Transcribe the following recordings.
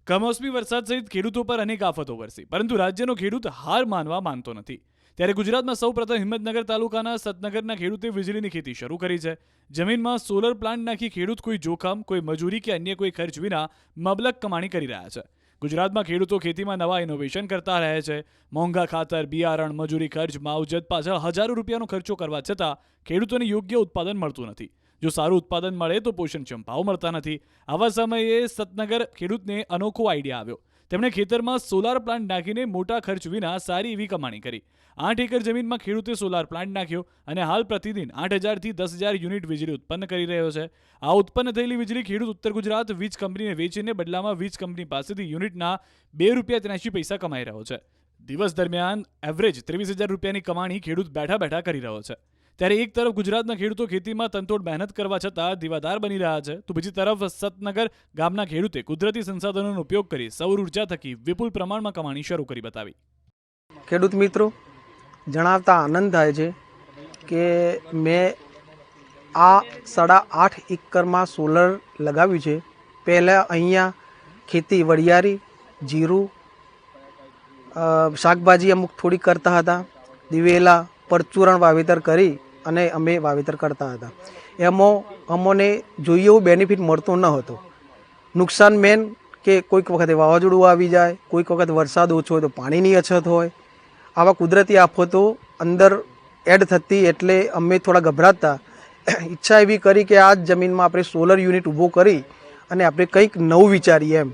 કમોસમી વરસાદ સહિત ખેડૂતો પર અનેક આફતો વરસી, પરંતુ રાજ્યનો ખેડૂત હાર માનવા માંગતો નથી. ત્યારે ગુજરાતમાં સૌપ્રથમ હિંમતનગર તાલુકાના સતનગરના ખેડૂતે વીજળીની ખેતી શરૂ કરી છે. જમીનમાં સોલર પ્લાન્ટ નાખી ખેડૂત કોઈ જોખમ, કોઈ મજૂરી કે અન્ય કોઈ ખર્ચ વિના મબલક કમાણી કરી રહ્યા છે. ગુજરાતમાં ખેડૂતો ખેતીમાં નવા ઇનોવેશન કરતા રહે છે. મોંઘા ખાતર, બિયારણ, મજૂરી ખર્ચ, માવજત પાછળ હજારો રૂપિયાનો ખર્ચો કરવા છતાં ખેડૂતોને યોગ્ય ઉત્પાદન મળતું નથી. જો સારું ઉત્પાદન મળે તો પોષણક્ષમ ભાવ મળતા નથી. આવા સમયે સતનગર ખેડૂતને અનોખો આઈડિયા આવ્યો. તેમણે ખેતરમાં સોલાર પ્લાન્ટ નાખીને મોટા ખર્ચ વિના સારી એવી કમાણી કરી. 8 એકર જમીનમાં ખેડૂતે સોલાર પ્લાન્ટ નાખ્યો અને હાલ પ્રતિદિન 8,000 થી 10,000 યુનિટ વીજળી ઉત્પન્ન કરી રહ્યો છે. આ ઉત્પન્ન થયેલી વીજળી ખેડૂત ઉત્તર ગુજરાત વીજ કંપનીને વેચીને બદલામાં વીજ કંપની પાસેથી યુનિટના ₹2.83 કમાઈ રહ્યો છે. દિવસ દરમિયાન એવરેજ 23,000 રૂપિયાની કમાણી ખેડૂત બેઠા બેઠા કરી રહ્યો છે. ત્યારે એક તરફ ગુજરાતના ખેડૂતો ખેતીમાં તનતોડ મહેનત કરવા છતાં દીવાદાર બની રહ્યા છે, તો બીજી તરફ સતનગર ગામના ખેડૂતે કુદરતી સંસાધનોનો ઉપયોગ કરી સૌર ઉર્જા થકી વિપુલ પ્રમાણમાં કમાણી શરૂ કરી બતાવી. ખેડૂત મિત્રો જણાવતા આનંદ થાય છે કે મેં આ 8.5 એકરમાં સોલર લગાવ્યું છે. પહેલાં અહીંયા ખેતી વરિયાળી, જીરું, શાકભાજી અમુક થોડી કરતા હતા. દિવેલા, પરચુરણ વાવેતર કરી અને અમે વાવેતર કરતા હતા. એમાં અમને જોઈએ એવું બેનિફિટ મળતો ન હતો. નુકસાન મેન કે કોઈક વખતે વાવાઝોડું આવી જાય, કોઈક વખત વરસાદ ઓછો હોય તો પાણીની અછત હોય. આવા કુદરતી આફતો અંદર એડ થતી એટલે અમે થોડા ગભરાતા. ઈચ્છા એવી કરી કે આ જમીનમાં આપણે સોલર યુનિટ ઊભો કરી અને આપણે કંઈક નવું વિચારીએ એમ.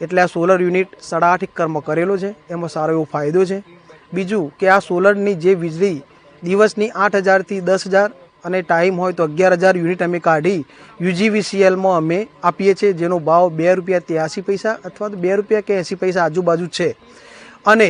એટલે આ સોલર યુનિટ 8.5 એકરમાં કરેલો છે. એમાં સારો એવો ફાયદો છે. બીજું કે આ સોલરની જે વીજળી દિવસની 8,000 થી 10,000 અને ટાઈમ હોય તો 11,000 યુનિટ અમે કાઢી યુજીવીસીએલમાં અમે આપીએ છીએ, જેનો ભાવ ₹2.83 અથવા તો ₹2.80 આજુબાજુ છે. અને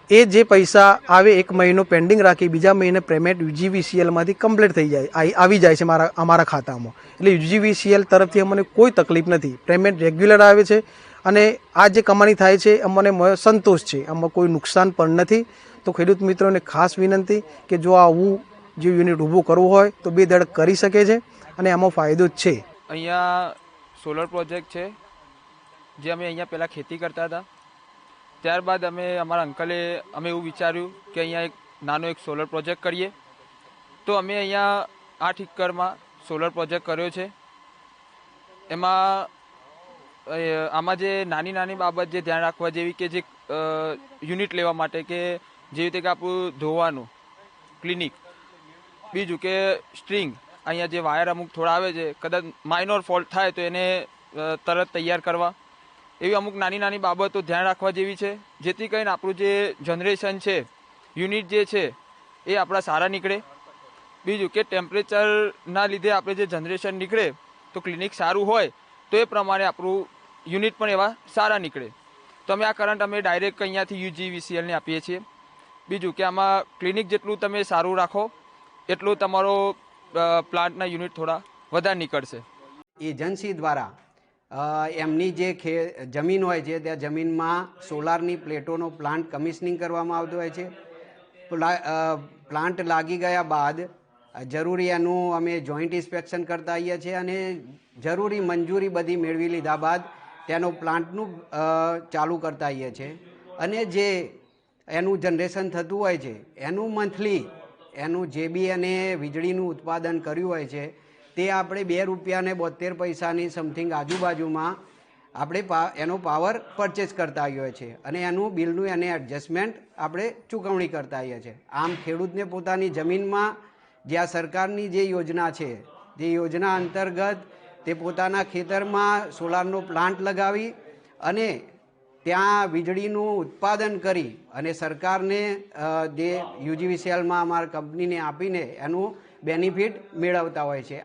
એ જે પૈસા આવે એક મહિનો પેન્ડિંગ રાખી, બીજા મહિને પેમેન્ટ યુજીવીસીએલમાંથી કમ્પ્લીટ થઈ જાય, આવી જાય છે અમારા ખાતામાં. એટલે યુજીવીસીએલ તરફથી અમને કોઈ તકલીફ નથી. પેમેન્ટ રેગ્યુલર આવે છે અને આ જે કમાણી થાય છે અમને સંતોષ છે. આમાં કોઈ નુકસાન પણ નથી. તો ખેડૂત મિત્રોને ખાસ વિનંતી કે જો આવું જે યુનિટ ઊભું કરવું હોય તો બે ધડ કરી શકે છે અને આમાં ફાયદો જ છે. અહીંયા સોલર પ્રોજેક્ટ છે, જે અમે અહીંયા પહેલાં ખેતી કરતા હતા. ત્યારબાદ અમારા અંકલે એવું વિચાર્યું કે અહીંયા એક નાનો સોલર પ્રોજેક્ટ કરીએ. તો અમે અહીંયા 8 એકરમાં સોલર પ્રોજેક્ટ કર્યો છે. આમાં જે નાની નાની બાબત જે ધ્યાન રાખવા જેવી કે જે યુનિટ લેવા માટે કે જેવી રીતે કે આપણું ધોવાનું ક્લિનિક, બીજું કે સ્ટ્રિંગ, અહીંયા જે વાયર અમુક થોડા આવે છે, કદાચ માઇનોર ફોલ્ટ થાય તો એને તરત તૈયાર કરવા, એવી અમુક નાની નાની બાબતો ધ્યાન રાખવા જેવી છે, જેથી કરીને આપણું જે જનરેશન છે, યુનિટ જે છે એ આપણા સારા નીકળે. બીજું કે ટેમ્પરેચરના લીધે આપણે જે જનરેશન નીકળે તો ક્લિનિક સારું હોય તો એ પ્રમાણે આપણું યુનિટ પણ એવા સારા નીકળે. તો આ કરંટ અમે ડાયરેક્ટ અહીંયાથી યુજીવીસીએલને આપીએ છીએ. બીજું કે આમાં ક્લિનિક જેટલું તમે સારું રાખો એટલું તમારો પ્લાન્ટના યુનિટ થોડા વધારે નીકળશે. એજન્સી દ્વારા એમની જે જમીન હોય છે ત્યાં જમીનમાં સોલારની પ્લેટોનો પ્લાન્ટ કમિશનિંગ કરવામાં આવતો હોય છે. પ્લાન્ટ લાગી ગયા બાદ જરૂરી એનું અમે જોઈન્ટ ઇન્સ્પેક્શન કરતા આવીએ છીએ અને જરૂરી મંજૂરી બધી મેળવી લીધા બાદ તેનો પ્લાન્ટનું ચાલુ કરતા આવીએ છીએ. અને જે એનું જનરેશન થતું હોય છે એનું મંથલી એનું જે બી એને વીજળીનું ઉત્પાદન કર્યું હોય છે તે આપણે ₹2.72 સમથિંગ આજુબાજુમાં આપણે એનો પાવર પરચેસ કરતા આવીએ છીએ અને એનું બિલનું એને એડજસ્ટમેન્ટ આપણે ચૂકવણી કરતા આવીએ છીએ. આમ ખેડૂતને પોતાની જમીનમાં જે આ સરકારની જે યોજના છે જે યોજના અંતર્ગત તે પોતાના ખેતરમાં સોલારનો પ્લાન્ટ લગાવી અને ત્યાં વીજળીનું ઉત્પાદન કરી અને સરકારને જે યુજીવીસીએલમાં અમારા કંપનીને આપીને એનું બેનિફિટ મેળવતા હોય છે.